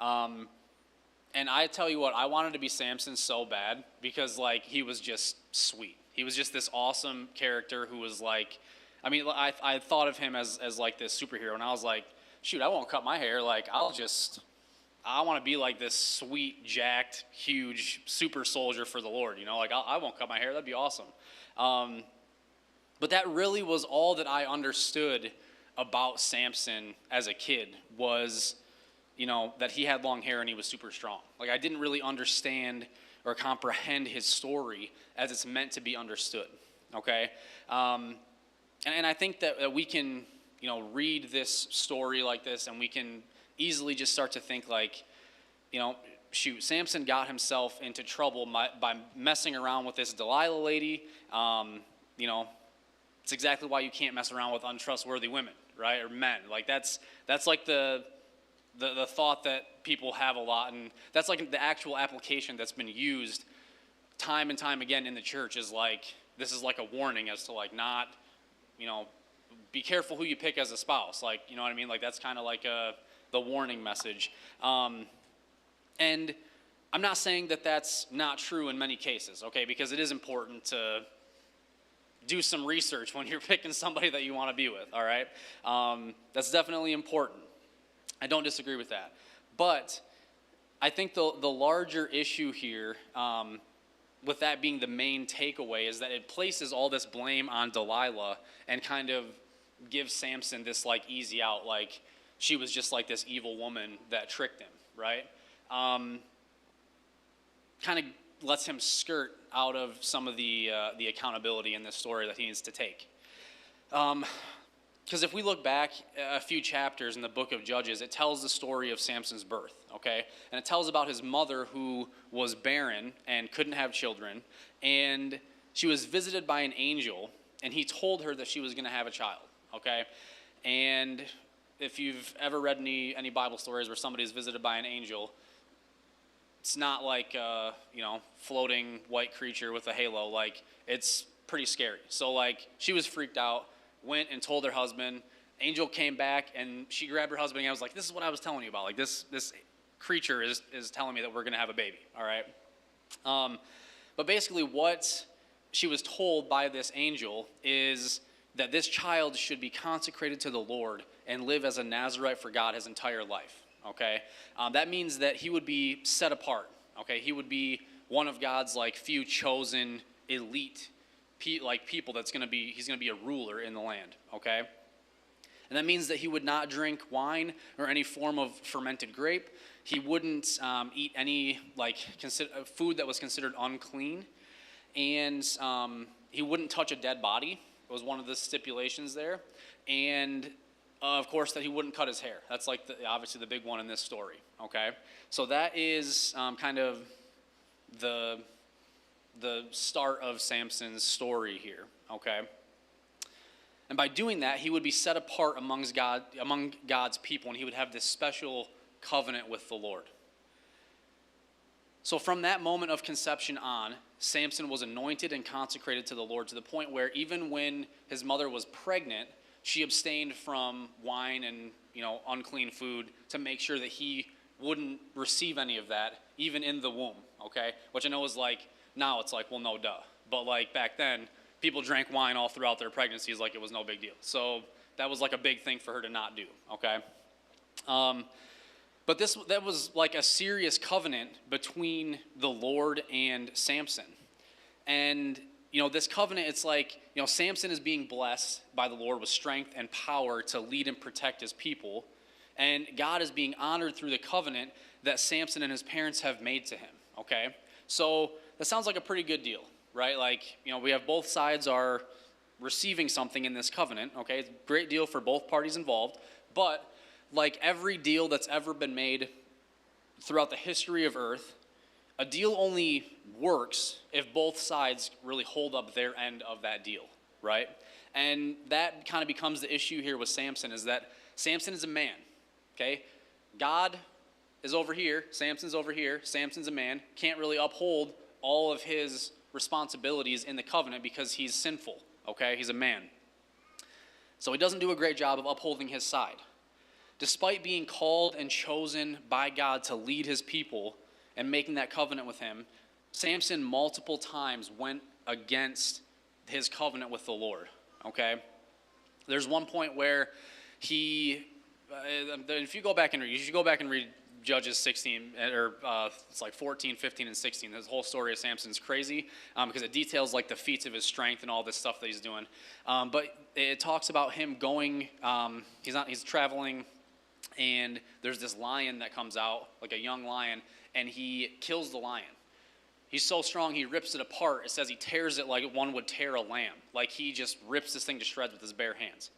And I tell you what, I wanted to be Samson so bad because, like, he was just sweet. He was just this awesome character who was like, I mean, I thought of him as like this superhero, and I was like, shoot, I won't cut my hair. Like, I want to be like this sweet, jacked, huge super soldier for the Lord. You know, like I won't cut my hair. That'd be awesome. But that really was all that I understood about Samson as a kid was, you know, that he had long hair and he was super strong. Like I didn't really understand or comprehend his story as it's meant to be understood. Okay, and I think that we can, you know, read this story like this and we can easily just start to think like, you know, shoot, Samson got himself into trouble by messing around with this Delilah lady. You know, it's exactly why you can't mess around with untrustworthy women, right, or men. Like that's like the thought that people have a lot, and that's like the actual application that's been used time and time again in the church is like, this is like a warning as to like not, you know, be careful who you pick as a spouse. Like, you know what I mean? Like that's kind of like the warning message. And I'm not saying that that's not true in many cases, okay? Because it is important to do some research when you're picking somebody that you want to be with, all right? That's definitely important. I don't disagree with that. But I think the larger issue here, with that being the main takeaway, is that it places all this blame on Delilah and kind of gives Samson this like easy out, like she was just like this evil woman that tricked him, right? Kind of lets him skirt out of some of the accountability in this story that he needs to take. Because if we look back a few chapters in the book of Judges, it tells the story of Samson's birth, okay? And it tells about his mother who was barren and couldn't have children, and she was visited by an angel, and he told her that she was going to have a child, okay? And if you've ever read any Bible stories where somebody's visited by an angel, it's not like you know, floating white creature with a halo. Like, it's pretty scary. So like, she was freaked out, went and told her husband. Angel came back and she grabbed her husband and I was like, this is what I was telling you about. Like this creature is telling me that we're going to have a baby. All right. But basically what she was told by this angel is that this child should be consecrated to the Lord and live as a Nazirite for God his entire life. Okay. That means that he would be set apart. Okay. He would be one of God's like few chosen elite people he's going to be a ruler in the land, okay? And that means that he would not drink wine or any form of fermented grape. He wouldn't eat any food that was considered unclean, and he wouldn't touch a dead body. It was one of the stipulations there, and of course that he wouldn't cut his hair. That's like obviously the big one in this story, okay? So that is kind of the start of Samson's story here, okay? And by doing that, he would be set apart among God's people, and he would have this special covenant with the Lord. So from that moment of conception on, Samson was anointed and consecrated to the Lord to the point where even when his mother was pregnant, she abstained from wine and, you know, unclean food to make sure that he wouldn't receive any of that, even in the womb, okay? Which I know is like, now it's like, well, no, duh. But like back then, people drank wine all throughout their pregnancies like it was no big deal. So that was like a big thing for her to not do, okay? But that was like a serious covenant between the Lord and Samson. And, you know, this covenant, it's like, you know, Samson is being blessed by the Lord with strength and power to lead and protect his people. And God is being honored through the covenant that Samson and his parents have made to him, okay? So that sounds like a pretty good deal, right? Like, you know, we have both sides are receiving something in this covenant, okay? It's a great deal for both parties involved, but like every deal that's ever been made throughout the history of earth, a deal only works if both sides really hold up their end of that deal, right? And that kind of becomes the issue here with Samson, is that Samson is a man, okay? God is over here, Samson's over here, Samson's a man, can't really uphold all of his responsibilities in the covenant because he's sinful, okay? He's a man. So he doesn't do a great job of upholding his side. Despite being called and chosen by God to lead his people and making that covenant with him, Samson multiple times went against his covenant with the Lord, okay? There's one point where if you go back and read, you should go back and read Judges 16, or it's like 14, 15, and 16. This whole story of Samson's crazy because it details like the feats of his strength and all this stuff that he's doing. But it talks about him going, he's traveling, and there's this lion that comes out, like a young lion, and he kills the lion. He's so strong, he rips it apart. It says he tears it like one would tear a lamb. Like he just rips this thing to shreds with his bare hands.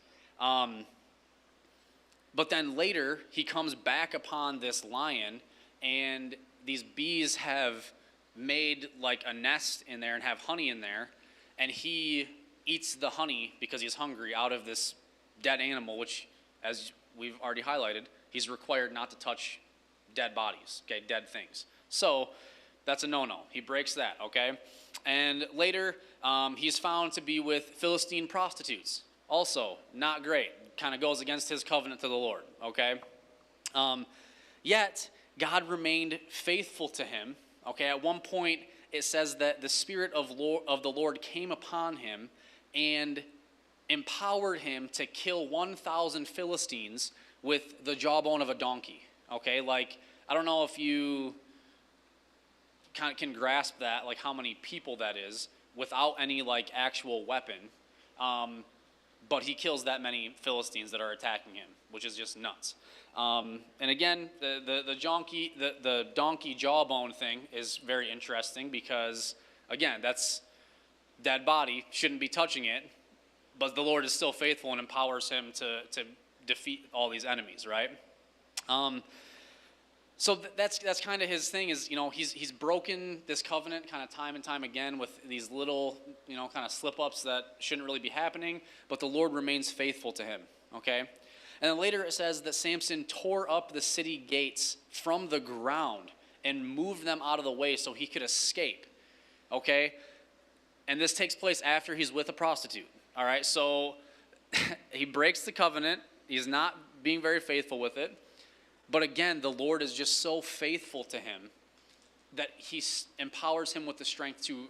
But then later, he comes back upon this lion, and these bees have made like a nest in there and have honey in there, and he eats the honey because he's hungry out of this dead animal, which, as we've already highlighted, he's required not to touch dead bodies, okay, dead things. So that's a no-no. He breaks that, okay? And later, he's found to be with Philistine prostitutes. Also, not great. Kind of goes against his covenant to the Lord, okay? Yet, God remained faithful to him, okay? At one point, it says that the Spirit of the Lord came upon him and empowered him to kill 1,000 Philistines with the jawbone of a donkey, okay? Like, I don't know if you kind of can grasp that, like how many people that is, without any like actual weapon. But he kills that many Philistines that are attacking him, which is just nuts. And again, the donkey jawbone thing is very interesting because, again, that's dead body, shouldn't be touching it, but the Lord is still faithful and empowers him to defeat all these enemies, right? So that's kind of his thing is, he's broken this covenant kind of time and time again with these little, kind of slip-ups that shouldn't really be happening, but the Lord remains faithful to him, okay? And then later it says that Samson tore up the city gates from the ground and moved them out of the way so he could escape, okay? And this takes place after he's with a prostitute, all right? So he breaks the covenant. He's not being very faithful with it. But again, the Lord is just so faithful to him that he empowers him with the strength to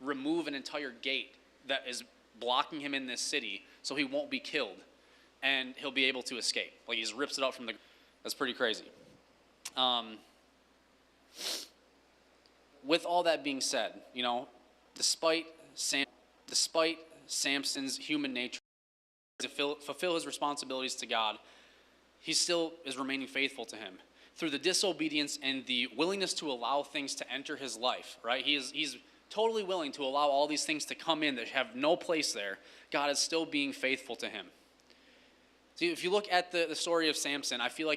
remove an entire gate that is blocking him in this city so he won't be killed and he'll be able to escape. Like he just rips it out from the... That's pretty crazy. With all that being said, despite Samson's human nature to fulfill his responsibilities to God, he still is remaining faithful to him. Through the disobedience and the willingness to allow things to enter his life, right? He's totally willing to allow all these things to come in that have no place there. God is still being faithful to him. See, if you look at the story of Samson, I feel like